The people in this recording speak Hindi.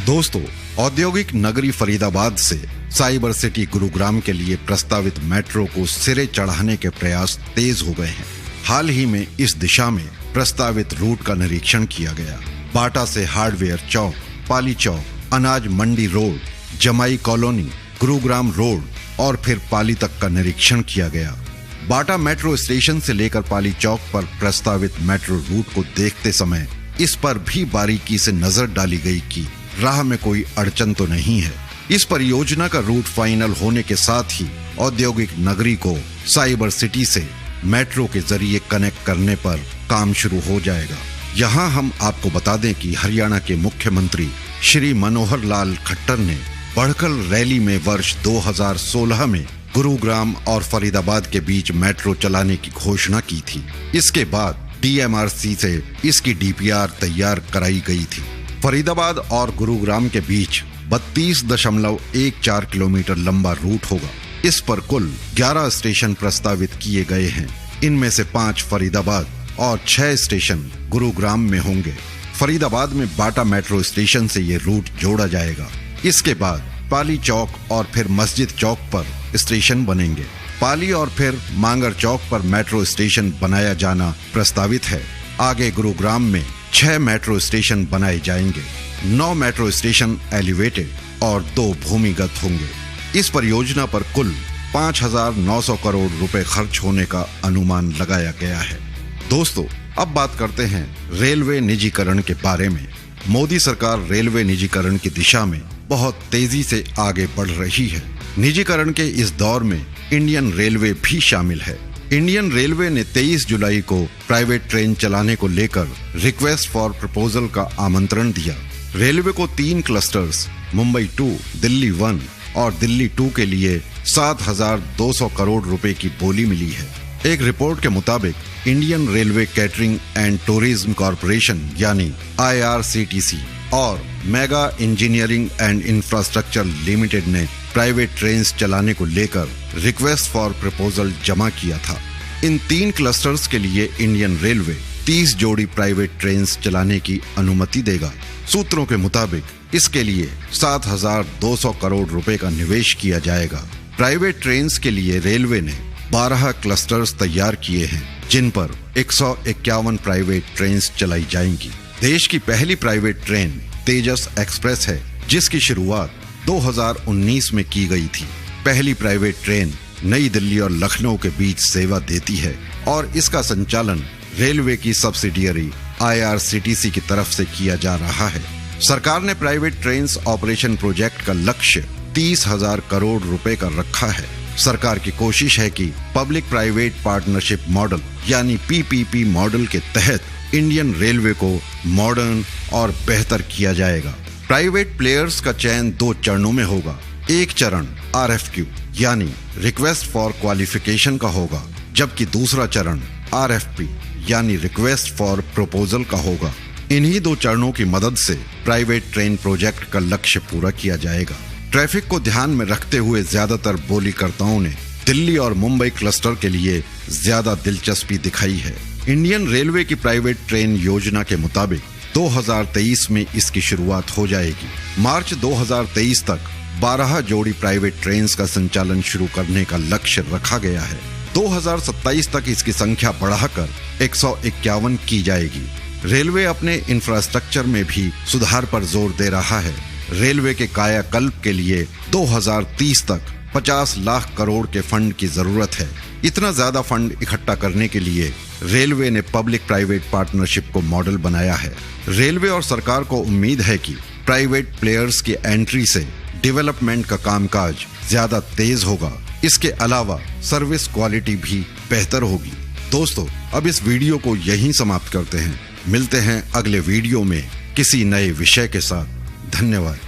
दोस्तों, औद्योगिक नगरी फरीदाबाद से साइबर सिटी गुरुग्राम के लिए प्रस्तावित मेट्रो को सिरे चढ़ाने के प्रयास तेज हो गए हैं। हाल ही में इस दिशा में प्रस्तावित रूट का निरीक्षण किया गया। बाटा से हार्डवेयर चौक, पाली चौक, अनाज मंडी रोड, जमाई कॉलोनी, गुरुग्राम रोड और फिर पाली तक का निरीक्षण किया गया। बाटा मेट्रो स्टेशन से लेकर पाली चौक पर प्रस्तावित मेट्रो रूट को देखते समय इस पर भी बारीकी से नजर डाली गई कि राह में कोई अड़चन तो नहीं है। इस परियोजना का रूट फाइनल होने के साथ ही औद्योगिक नगरी को साइबर सिटी से मेट्रो के जरिए कनेक्ट करने पर काम शुरू हो जाएगा। यहाँ हम आपको बता दें कि हरियाणा के मुख्यमंत्री श्री मनोहर लाल खट्टर ने बढ़कर रैली में वर्ष 2016 में गुरुग्राम और फरीदाबाद के बीच मेट्रो चलाने की घोषणा की थी। इसके बाद DMRC से इसकी DPR तैयार कराई गई थी। फरीदाबाद और गुरुग्राम के बीच 32.14 किलोमीटर लंबा रूट होगा। इस पर कुल 11 स्टेशन प्रस्तावित किए गए हैं। इनमें से 5 फरीदाबाद और 6 स्टेशन गुरुग्राम में होंगे। फरीदाबाद में बाटा मेट्रो स्टेशन से ये रूट जोड़ा जाएगा। इसके बाद पाली चौक और फिर मस्जिद चौक पर स्टेशन बनेंगे। पाली और फिर मांगर चौक पर मेट्रो स्टेशन बनाया जाना प्रस्तावित है। आगे गुरुग्राम में 6 मेट्रो स्टेशन बनाए जाएंगे। 9 मेट्रो स्टेशन एलिवेटेड और 2 भूमिगत होंगे। इस परियोजना पर कुल 5,900 करोड़ रुपए खर्च होने का अनुमान लगाया गया है। दोस्तों, अब बात करते हैं रेलवे निजीकरण के बारे में। मोदी सरकार रेलवे निजीकरण की दिशा में बहुत तेजी से आगे बढ़ रही है। निजीकरण के इस दौर में इंडियन रेलवे भी शामिल है। इंडियन रेलवे ने 23 जुलाई को प्राइवेट ट्रेन चलाने को लेकर रिक्वेस्ट फॉर प्रपोजल का आमंत्रण दिया। रेलवे को 3 क्लस्टर्स मुंबई 2, दिल्ली 1 और दिल्ली 2 के लिए 7,200 करोड़ रुपए की बोली मिली है। एक रिपोर्ट के मुताबिक Indian railway catering and tourism corporation यानी IRCTC और mega engineering and infrastructure limited ने प्राइवेट ट्रेन्स चलाने को लेकर रिक्वेस्ट फॉर प्रपोजल जमा किया था। इन 3 क्लस्टर्स के लिए इंडियन रेलवे 30 जोड़ी प्राइवेट ट्रेन्स चलाने की अनुमति देगा। सूत्रों के मुताबिक इसके लिए 7,200 करोड़ रुपए का निवेश किया जाएगा। प्राइवेट ट्रेन्स के लिए रेलवे ने 12 क्लस्टर्स तैयार किए हैं, जिन पर 151 प्राइवेट ट्रेन्स चलाई जाएंगी। देश की पहली प्राइवेट ट्रेन तेजस एक्सप्रेस है, जिसकी शुरुआत 2019 में की गई थी। पहली प्राइवेट ट्रेन नई दिल्ली और लखनऊ के बीच सेवा देती है और इसका संचालन रेलवे की सब्सिडियरी IRCTC की तरफ से किया जा रहा है। सरकार ने प्राइवेट ट्रेन्स ऑपरेशन प्रोजेक्ट का लक्ष्य 30,000 करोड़ रुपए का रखा है। सरकार की कोशिश है कि पब्लिक प्राइवेट पार्टनरशिप मॉडल यानी PPP मॉडल के तहत इंडियन रेलवे को मॉडर्न और बेहतर किया जाएगा। प्राइवेट प्लेयर्स का चयन 2 चरणों में होगा। एक चरण RFQ यानी रिक्वेस्ट फॉर क्वालिफिकेशन का होगा, जबकि दूसरा चरण RFP यानी रिक्वेस्ट फॉर प्रपोजल का होगा। इन्हीं 2 चरणों की मदद से प्राइवेट ट्रेन प्रोजेक्ट का लक्ष्य पूरा किया जाएगा। ट्रैफिक को ध्यान में रखते हुए ज्यादातर बोलीकर्ताओं ने दिल्ली और मुंबई क्लस्टर के लिए ज्यादा दिलचस्पी दिखाई है। इंडियन रेलवे की प्राइवेट ट्रेन योजना के मुताबिक 2023 में इसकी शुरुआत हो जाएगी। मार्च 2023 तक 12 जोड़ी प्राइवेट ट्रेन्स का संचालन शुरू करने का लक्ष्य रखा गया है। 2027 तक इसकी संख्या बढ़ाकर 151 की जाएगी। रेलवे अपने इंफ्रास्ट्रक्चर में भी सुधार पर जोर दे रहा है। रेलवे के कायाकल्प के लिए 2030 तक 50 लाख करोड़ के फंड की जरूरत है। इतना ज्यादा फंड इकट्ठा करने के लिए रेलवे ने पब्लिक प्राइवेट पार्टनरशिप को मॉडल बनाया है। रेलवे और सरकार को उम्मीद है कि प्राइवेट प्लेयर्स की एंट्री से डेवलपमेंट का कामकाज ज्यादा तेज होगा। इसके अलावा सर्विस क्वालिटी भी बेहतर होगी। दोस्तों, अब इस वीडियो को यहीं समाप्त करते हैं। मिलते हैं अगले वीडियो में किसी नए विषय के साथ। धन्यवाद।